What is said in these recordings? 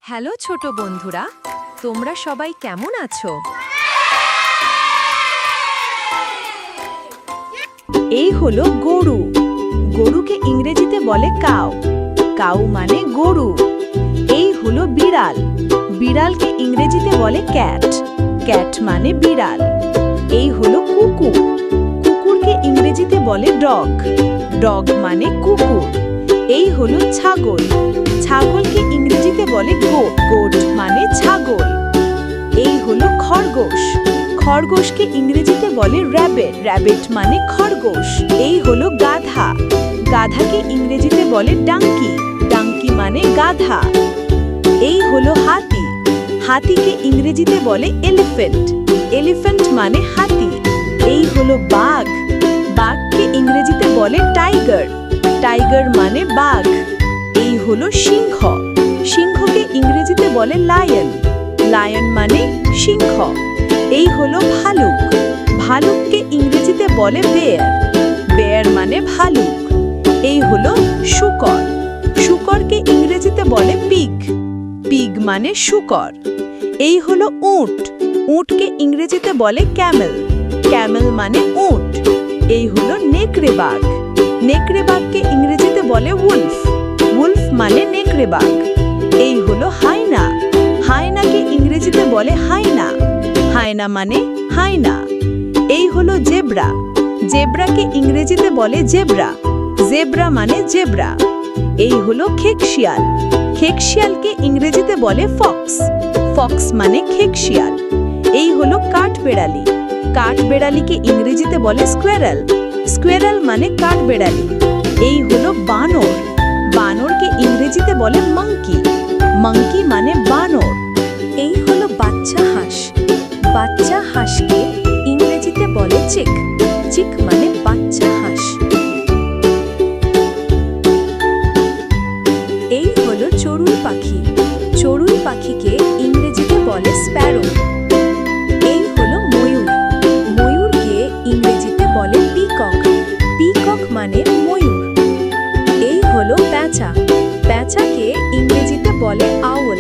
Hello ছোট বন্ধুরা, তোমরা সবাই কেমন আছো? এই হলো গরু। গরুকে ইংরেজিতে বলে কাউ। কাউ মানে গরু। এই হলো বিড়াল। বিড়ালকে ইংরেজিতে বলে ক্যাট। ক্যাট মানে বিড়াল। এই হলো কুকুর। কুকুরকে ইংরেজিতে বলে ডগ। ডগ মানে কুকুর। এই হলো ছাগল। ছাগলকে ইংরেজিতে বলে গোট। গোট মানে ছাগল। এই হলো খরগোশ। খরগোশকে ইংরেজিতে বলে র‍্যাবিট। র‍্যাবিট মানে খরগোশ। এই হলো গাধা। গাধাকে ইংরেজিতে বলে ডাঙ্কি। ডাঙ্কি মানে গাধা। এই হলো হাতি। হাতিকে ইংরেজিতে বলে এলিফ্যান্ট। এলিফ্যান্ট মানে হাতি। এই হলো বাঘ। বাঘকে ইংরেজিতে বলে টাইগার। টাইগার মানে বাঘ। এই হলো সিংহ। সিংহকে ইংরেজিতে বলে লায়ন। লায়ন মানে সিংহ। এই হলো ভালুক। ভালুককে ইংরেজিতে বলে বেয়ার। বেয়ার মানে ভালুক। এই হলো শূকর। শূকরকে ইংরেজিতে বলে পিগ। পিগ মানে শূকর। এই হলো উট। উটকে ইংরেজিতে বলে ক্যামেল। ক্যামেল মানে উট। এই হলো নেকড়ে বাঘ। নেকড়ে বাঘকে ইংরেজিতে বলে উলফ। উলফ মানে নেকড়ে বাঘ। এই হলো হায়না। হায়নাকে ইংরেজিতে বলে হায়না। হায়না মানে হায়না। এই হলো জেব্রা। জেব্রাকে ইংরেজিতে বলে জেব্রা। জেব্রা মানে জেব্রা। এই হলো খেকশিয়াল। খেকশিয়ালকে ইংরেজিতে বলে ফক্স। ফক্স মানে খেকশিয়াল। এই হলো কাঠবেড়ালি। কাঠবেড়ালিকে ইংরেজিতে বলে স্কোয়ারাল। স্কোয়ারাল মানে কাঠবেড়ালি। এই হলো বানর। বানরকে ইংরেজিতে বলে মাঙ্কি। মাঙ্কি মানে বানর। এই হলো বাচ্চা হাঁস। বাচ্চা হাঁসকে ইংরেজিতে বলে চিক। চিক মানে বাচ্চা হাঁস। এই হলো চড়ুই পাখি। চড়ুই পাখিকে ইংরেজিতে বলে স্প্যারো। এই হলো ময়ূর। ময়ূরকে ইংরেজিতে বলে পিকক। পিকক মানে ময়ূর। এই হলো প্যাঁচা। প্যাঁচাকে ইংরেজিতে বলে আউল।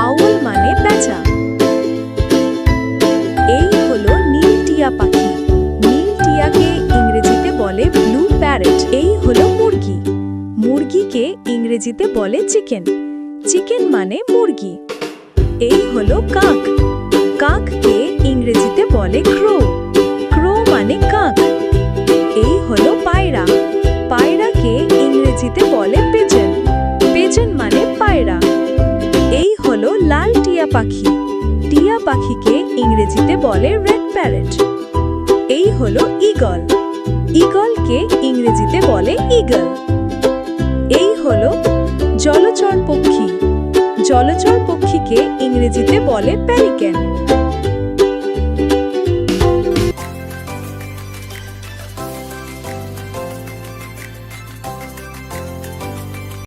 আউল মানে প্যাঁচা। এই হলো নীলটিয়া পাখি। নীলটিয়াকে ইংরেজিতে বলে ব্লু প্যারট। এই হলো মুরগি। মুরগিকে ইংরেজিতে বলে চিকেন। চিকেন মানে মুরগি। এই হলো কাক। কাককে ইংরেজিতে বলে ক্রো। ক্রো মানে কাক। এই হলো পায়রা। পায়রাকে ইংরেজিতে বলে পিজন। পিজন মানে পায়রা। এই হলো লাল টিয়া পাখি। টিয়া পাখিকে ইংরেজিতে বলে রেড প্যারট। এই হলো ঈগল। ঈগলকে ইংরেজিতে বলে ঈগল। এই হলো জলচর পক্ষী। জলচর পক্ষীকে ইংরেজিতে বলে প্যালিক্যান।